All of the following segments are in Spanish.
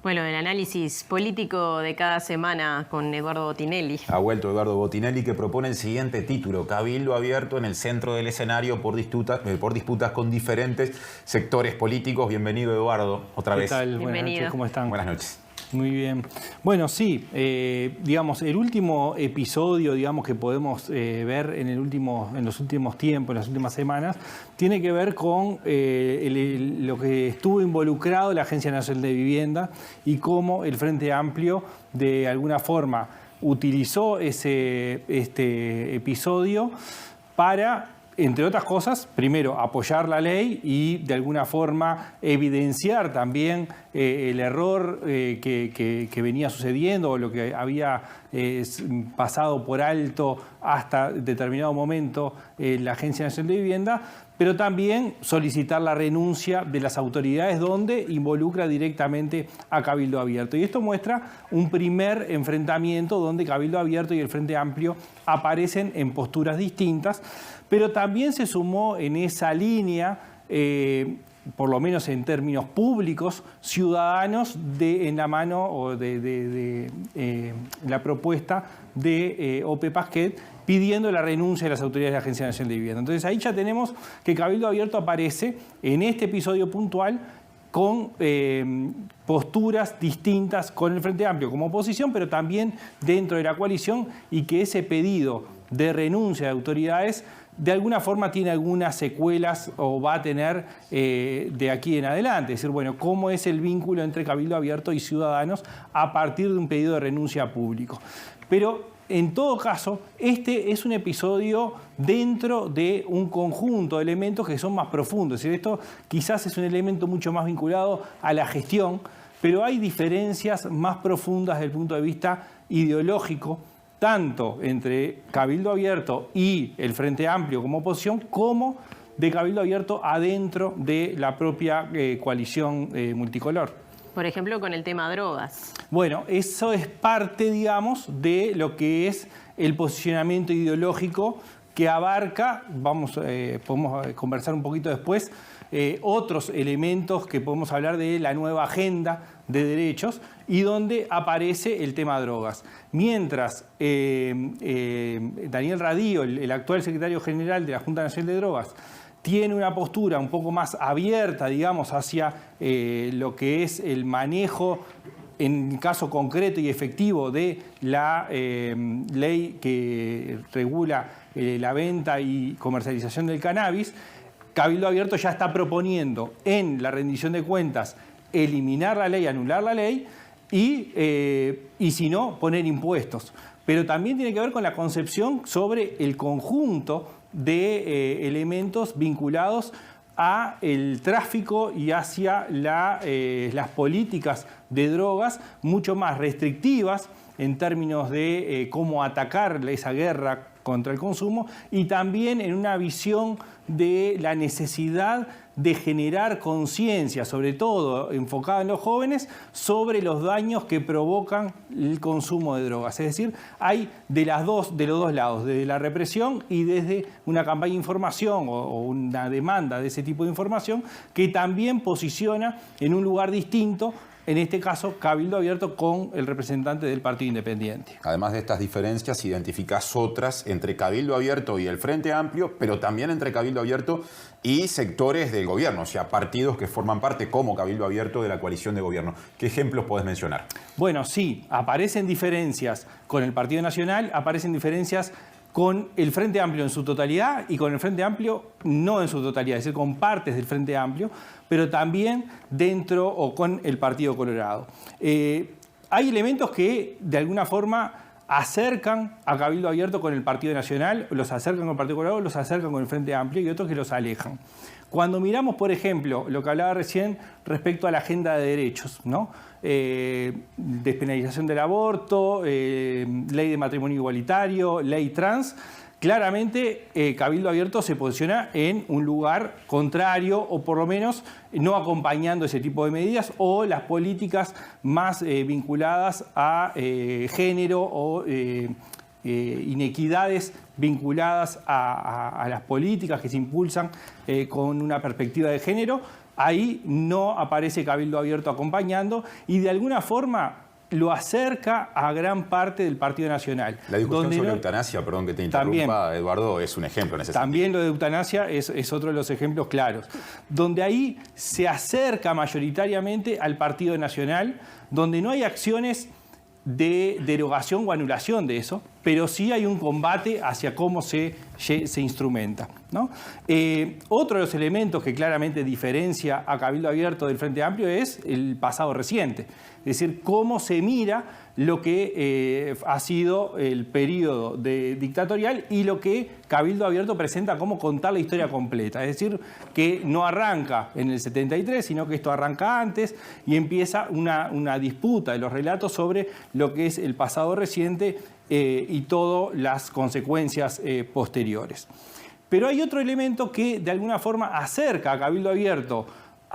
Bueno, el análisis político de cada semana con Eduardo Botinelli. Ha vuelto Eduardo Botinelli, que propone el siguiente título: Cabildo abierto en el centro del escenario por disputas con diferentes sectores políticos. Bienvenido, Eduardo, otra vez. ¿Qué tal? Bienvenido. Buenas noches, ¿cómo están? Buenas noches. Muy bien. Bueno, sí, digamos, el último episodio, digamos, que podemos ver en los últimos tiempos, en las últimas semanas, tiene que ver con lo que estuvo involucrado la Agencia Nacional de Vivienda y cómo el Frente Amplio, de alguna forma, utilizó este episodio para, entre otras cosas, primero, apoyar la ley y, de alguna forma, evidenciar también el error que venía sucediendo o lo que había pasado por alto hasta determinado momento la Agencia Nacional de Vivienda, pero también solicitar la renuncia de las autoridades donde involucra directamente a Cabildo Abierto. Y esto muestra un primer enfrentamiento donde Cabildo Abierto y el Frente Amplio aparecen en posturas distintas, pero también se sumó en esa línea, por lo menos en términos públicos, ciudadanos en la mano o de la propuesta de Ope Pasquet, pidiendo la renuncia de las autoridades de la Agencia Nacional de Vivienda. Entonces ahí ya tenemos que Cabildo Abierto aparece en este episodio puntual con posturas distintas con el Frente Amplio como oposición, pero también dentro de la coalición, y que ese pedido de renuncia de autoridades de alguna forma tiene algunas secuelas o va a tener de aquí en adelante. Es decir, bueno, cómo es el vínculo entre Cabildo Abierto y Ciudadanos a partir de un pedido de renuncia público. Pero en todo caso, este es un episodio dentro de un conjunto de elementos que son más profundos. Es decir, esto quizás es un elemento mucho más vinculado a la gestión, pero hay diferencias más profundas desde el punto de vista ideológico, tanto entre Cabildo Abierto y el Frente Amplio como oposición, como de Cabildo Abierto adentro de la propia coalición multicolor. Por ejemplo, con el tema drogas. Bueno, eso es parte, digamos, de lo que es el posicionamiento ideológico que abarca, podemos conversar un poquito después, otros elementos que podemos hablar de la nueva agenda de derechos y donde aparece el tema drogas. Mientras Daniel Radío, el actual secretario general de la Junta Nacional de Drogas, tiene una postura un poco más abierta, digamos, hacia lo que es el manejo, en caso concreto y efectivo, de la ley que regula la venta y comercialización del cannabis, Cabildo Abierto ya está proponiendo en la rendición de cuentas eliminar la ley, anular la ley y si no, poner impuestos. Pero también tiene que ver con la concepción sobre el conjunto de elementos vinculados a el tráfico y hacia las políticas de drogas mucho más restrictivas en términos de cómo atacar esa guerra contra el consumo, y también en una visión de la necesidad de generar conciencia, sobre todo enfocada en los jóvenes, sobre los daños que provocan el consumo de drogas. Es decir, hay de los dos lados, desde la represión y desde una campaña de información o una demanda de ese tipo de información, que también posiciona en un lugar distinto, en este caso Cabildo Abierto con el representante del Partido Independiente. Además de estas diferencias, identificás otras entre Cabildo Abierto y el Frente Amplio, pero también entre Cabildo Abierto y sectores del gobierno, o sea, partidos que forman parte como Cabildo Abierto de la coalición de gobierno. ¿Qué ejemplos podés mencionar? Bueno, sí, aparecen diferencias con el Partido Nacional, aparecen diferencias con el Frente Amplio en su totalidad y con el Frente Amplio no en su totalidad, es decir, con partes del Frente Amplio, pero también dentro o con el Partido Colorado. Hay elementos que de alguna forma acercan a Cabildo Abierto con el Partido Nacional, los acercan con el Partido Colorado, los acercan con el Frente Amplio, y otros que los alejan. Cuando miramos, por ejemplo, lo que hablaba recién respecto a la agenda de derechos, ¿no? Despenalización del aborto, ley de matrimonio igualitario, ley trans, claramente Cabildo Abierto se posiciona en un lugar contrario, o por lo menos no acompañando ese tipo de medidas, o las políticas más vinculadas a género o inequidades vinculadas a las políticas que se impulsan con una perspectiva de género, ahí no aparece Cabildo Abierto acompañando y de alguna forma lo acerca a gran parte del Partido Nacional. La discusión sobre eutanasia, perdón que te interrumpa, Eduardo, es un ejemplo en ese también sentido. Lo de eutanasia es otro de los ejemplos claros, donde ahí se acerca mayoritariamente al Partido Nacional, donde no hay acciones de derogación o anulación de eso, pero sí hay un combate hacia cómo se instrumenta, ¿no? Otro de los elementos que claramente diferencia a Cabildo Abierto del Frente Amplio es el pasado reciente, es decir, cómo se mira lo que ha sido el periodo dictatorial y lo que Cabildo Abierto presenta como contar la historia completa. Es decir, que no arranca en el 73, sino que esto arranca antes y empieza una disputa de los relatos sobre lo que es el pasado reciente y todas las consecuencias posteriores. Pero hay otro elemento que de alguna forma acerca a Cabildo Abierto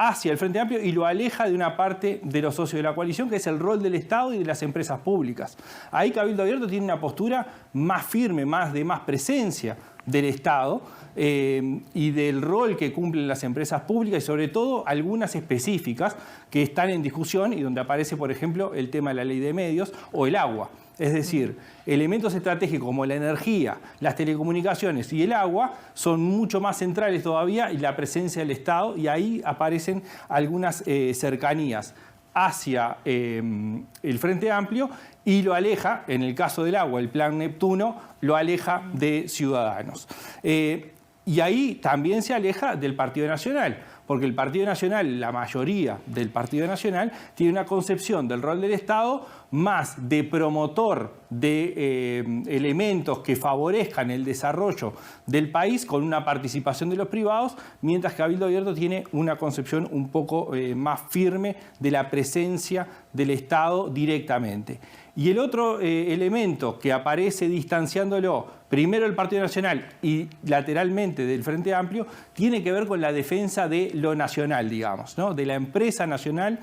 hacia el Frente Amplio y lo aleja de una parte de los socios de la coalición, que es el rol del Estado y de las empresas públicas. Ahí Cabildo Abierto tiene una postura más firme, de más presencia del Estado y del rol que cumplen las empresas públicas y sobre todo algunas específicas que están en discusión y donde aparece, por ejemplo, el tema de la ley de medios o el agua. Es decir, elementos estratégicos como la energía, las telecomunicaciones y el agua son mucho más centrales todavía y la presencia del Estado, y ahí aparecen algunas cercanías hacia el Frente Amplio y lo aleja, en el caso del agua, el Plan Neptuno, lo aleja de Ciudadanos. Y ahí también se aleja del Partido Nacional, porque el Partido Nacional, la mayoría del Partido Nacional, tiene una concepción del rol del Estado más de promotor de elementos que favorezcan el desarrollo del país con una participación de los privados, mientras que Cabildo Abierto tiene una concepción un poco más firme de la presencia del Estado directamente. Y el otro elemento que aparece distanciándolo, primero del Partido Nacional y lateralmente del Frente Amplio, tiene que ver con la defensa de lo nacional, digamos, ¿no? De la empresa nacional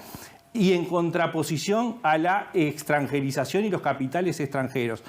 y en contraposición a la extranjerización y los capitales extranjeros.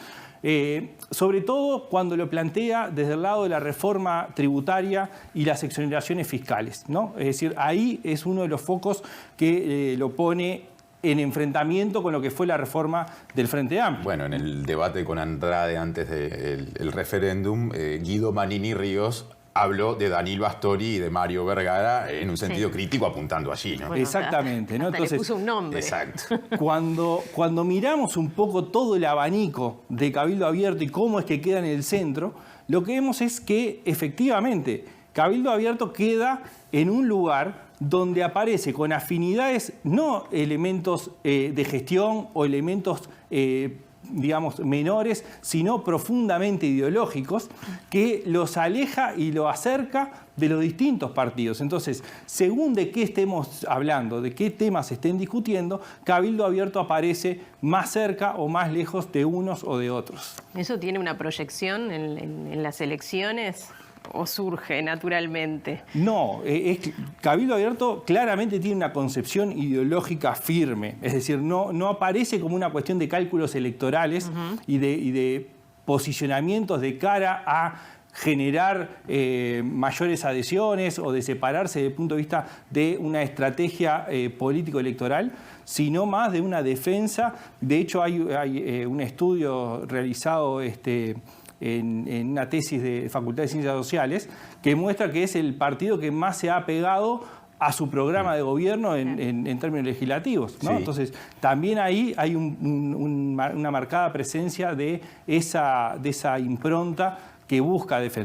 Sobre todo cuando lo plantea desde el lado de la reforma tributaria y las exoneraciones fiscales, ¿no? Es decir, ahí es uno de los focos que lo pone en enfrentamiento con lo que fue la reforma del Frente Amplio. Bueno, en el debate con Andrade antes del referéndum, Guido Manini Ríos habló de Danilo Astori y de Mario Vergara en un sentido crítico apuntando allí, ¿no? Bueno, exactamente, ¿no? Entonces, le puso un nombre. Exacto. Cuando miramos un poco todo el abanico de Cabildo Abierto y cómo es que queda en el centro, lo que vemos es que efectivamente Cabildo Abierto queda en un lugar donde aparece con afinidades, no elementos de gestión o elementos digamos, menores, sino profundamente ideológicos, que los aleja y lo acerca de los distintos partidos. Entonces, según de qué estemos hablando, de qué temas estén discutiendo, Cabildo Abierto aparece más cerca o más lejos de unos o de otros. ¿Eso tiene una proyección en las elecciones? ¿O surge naturalmente? No, Cabildo Abierto claramente tiene una concepción ideológica firme, es decir, no aparece como una cuestión de cálculos electorales y de posicionamientos de cara a generar mayores adhesiones o de separarse desde el punto de vista de una estrategia político-electoral, sino más de una defensa. De hecho, hay un estudio realizado en una tesis de Facultad de Ciencias Sociales, que muestra que es el partido que más se ha apegado a su programa de gobierno en términos legislativos, ¿no? Sí. Entonces, también ahí hay una marcada presencia de esa impronta que busca defender.